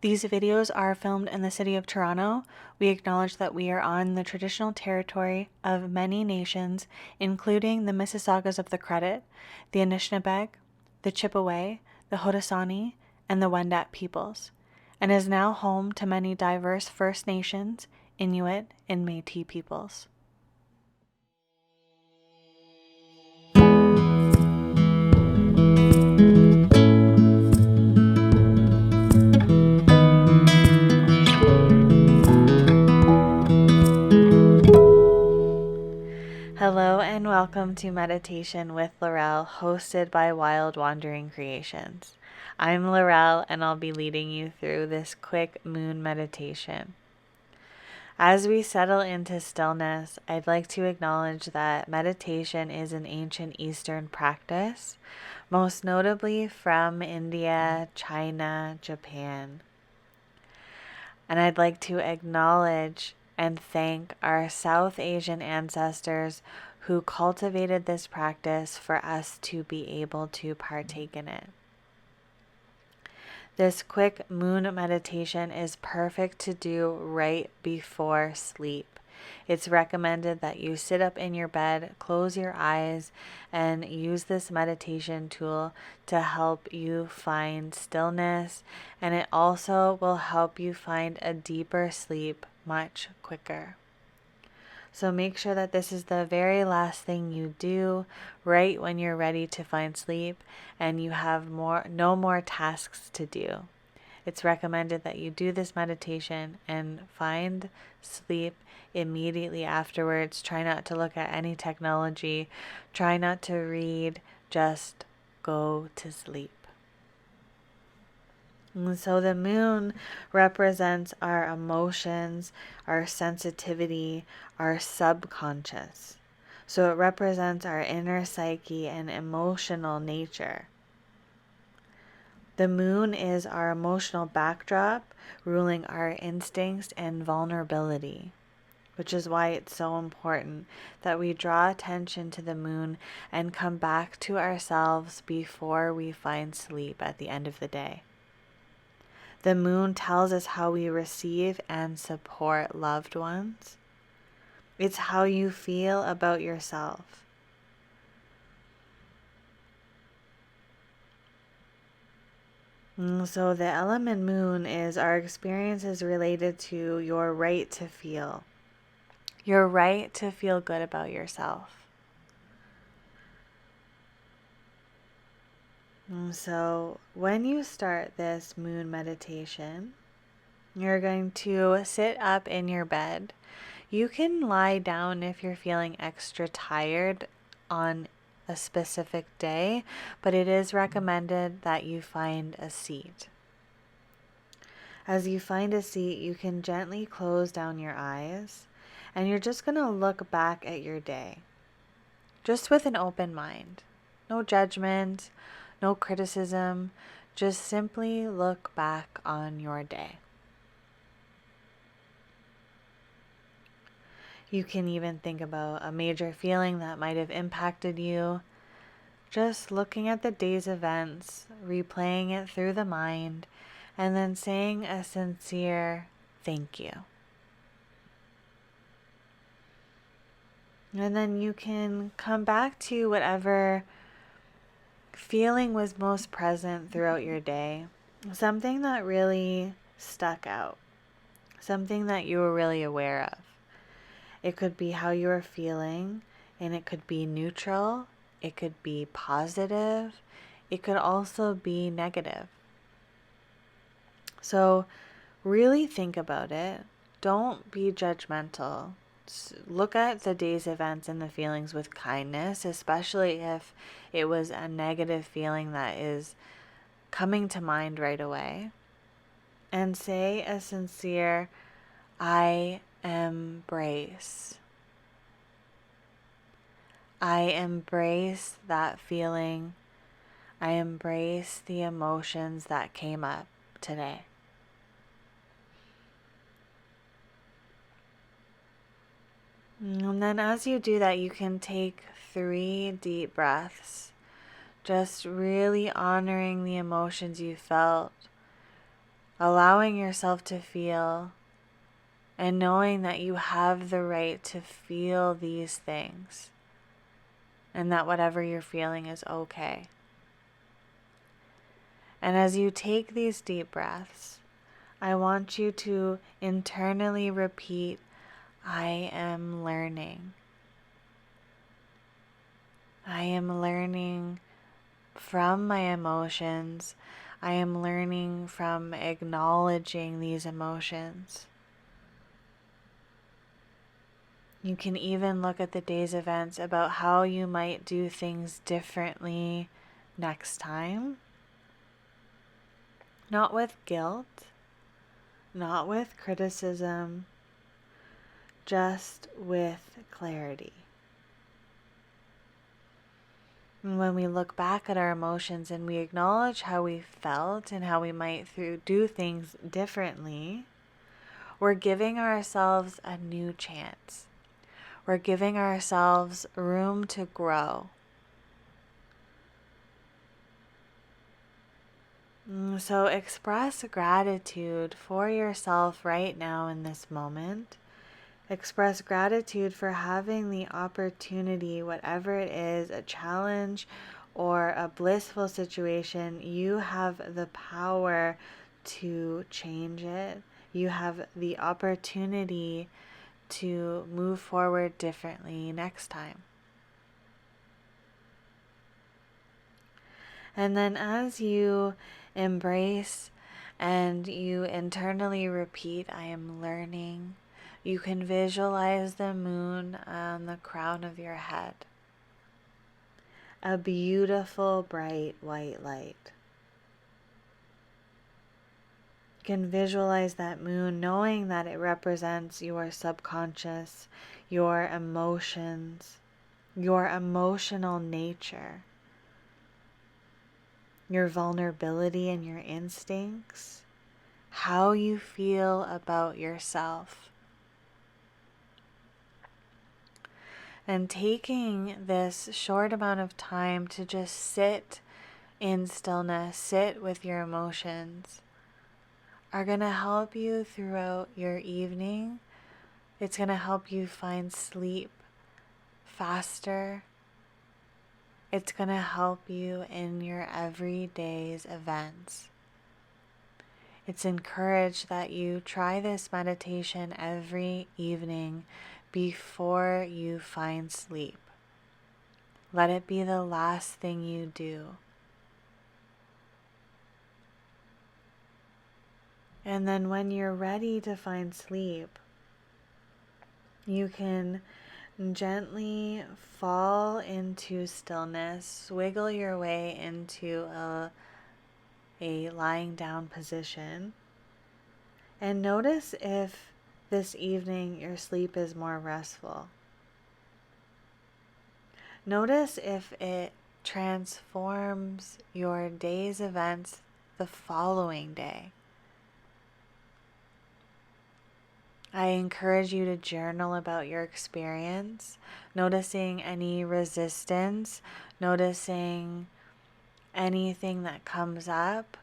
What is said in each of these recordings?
These videos are filmed in the city of Toronto. We acknowledge that we are on the traditional territory of many nations, including the Mississaugas of the Credit, the Anishinaabe, the Chippewa, the Haudenosaunee, and the Wendat peoples, and is now home to many diverse First Nations, Inuit, and Métis peoples. Hello and welcome to Meditation with Laurelle, hosted by Wild Wandering Creations. I'm Laurelle and I'll be leading you through this quick moon meditation. As we settle into stillness, I'd like to acknowledge that meditation is an ancient Eastern practice, most notably from India, China, Japan. And I'd like to acknowledge and thank our South Asian ancestors who cultivated this practice for us to be able to partake in it. This quick moon meditation is perfect to do right before sleep. It's recommended that you sit up in your bed, close your eyes, and use this meditation tool to help you find stillness, and it also will help you find a deeper sleep much quicker. So make sure that this is the very last thing you do right when you're ready to find sleep and you have no more tasks to do. It's recommended that you do this meditation and find sleep immediately afterwards. Try not to look at any technology. Try not to read. Just go to sleep. And so the moon represents our emotions, our sensitivity, our subconscious. So it represents our inner psyche and emotional nature. The moon is our emotional backdrop, ruling our instincts and vulnerability, which is why it's so important that we draw attention to the moon and come back to ourselves before we find sleep at the end of the day. The moon tells us how we receive and support loved ones. It's how you feel about yourself. So the element moon is our experiences related to your right to feel. Your right to feel good about yourself. So when you start this moon meditation, you're going to sit up in your bed. You can lie down if you're feeling extra tired on a specific day, but it is recommended that you find a seat. As you find a seat, you can gently close down your eyes, and you're just going to look back at your day, just with an open mind. No judgment, no criticism, just simply look back on your day. You can even think about a major feeling that might have impacted you. Just looking at the day's events, replaying it through the mind, and then saying a sincere thank you. And then you can come back to whatever feeling was most present throughout your day. Something that really stuck out. Something that you were really aware of. It could be how you were feeling, and it could be neutral. It could be positive. It could also be negative. So really think about it. Don't be judgmental. Look at the day's events and the feelings with kindness, especially if it was a negative feeling that is coming to mind right away. And say a sincere, I embrace. I embrace that feeling. I embrace the emotions that came up today. And then as you do that, you can take 3 deep breaths, just really honoring the emotions you felt allowing yourself to feel and knowing that you have the right to feel these things and that whatever you're feeling is okay. And as you take these deep breaths, I want you to internally repeat, I am learning. I am learning from my emotions. I am learning from acknowledging these emotions. You can even look at the day's events about how you might do things differently next time. Not with guilt, not with criticism, just with clarity. And when we look back at our emotions and we acknowledge how we felt and how we might do things differently, we're giving ourselves a new chance. We're giving ourselves room to grow. So express gratitude for yourself right now in this moment. Express gratitude for having the opportunity, whatever it is, a challenge or a blissful situation, you have the power to change it. You have the opportunity to move forward differently next time. And then as you embrace and you internally repeat, I am learning, you can visualize the moon on the crown of your head. A beautiful, bright white light. You can visualize that moon knowing that it represents your subconscious, your emotions, your emotional nature, your vulnerability and your instincts, how you feel about yourself. And taking this short amount of time to just sit in stillness, sit with your emotions, are going to help you throughout your evening. It's going to help you find sleep faster. It's going to help you in your everyday's events. It's encouraged that you try this meditation every evening before you find sleep. Let it be the last thing you do. And then when you're ready to find sleep, you can gently fall into stillness, wiggle your way into a lying down position, and notice if this evening your sleep is more restful. Notice if it transforms your day's events the following day. I encourage you to journal about your experience, noticing any resistance, noticing anything that comes up,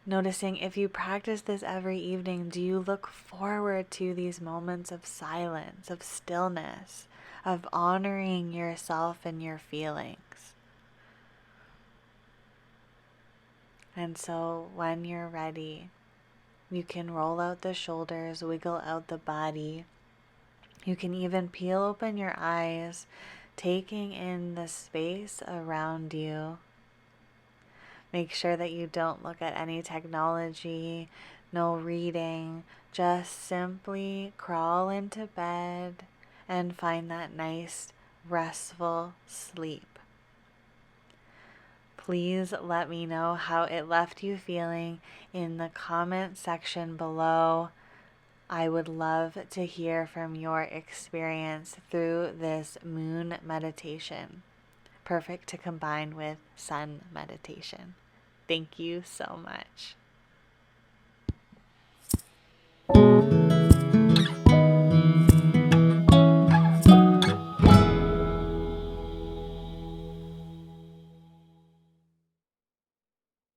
noticing if you practice this every evening, do you look forward to these moments of silence, of stillness, of honoring yourself and your feelings? And so when you're ready, you can roll out the shoulders, wiggle out the body. You can even peel open your eyes, taking in the space around you. Make sure that you don't look at any technology, no reading. Just simply crawl into bed and find that nice, restful sleep. Please let me know how it left you feeling in the comment section below. I would love to hear from your experience through this moon meditation. Perfect to combine with sun meditation. Thank you so much.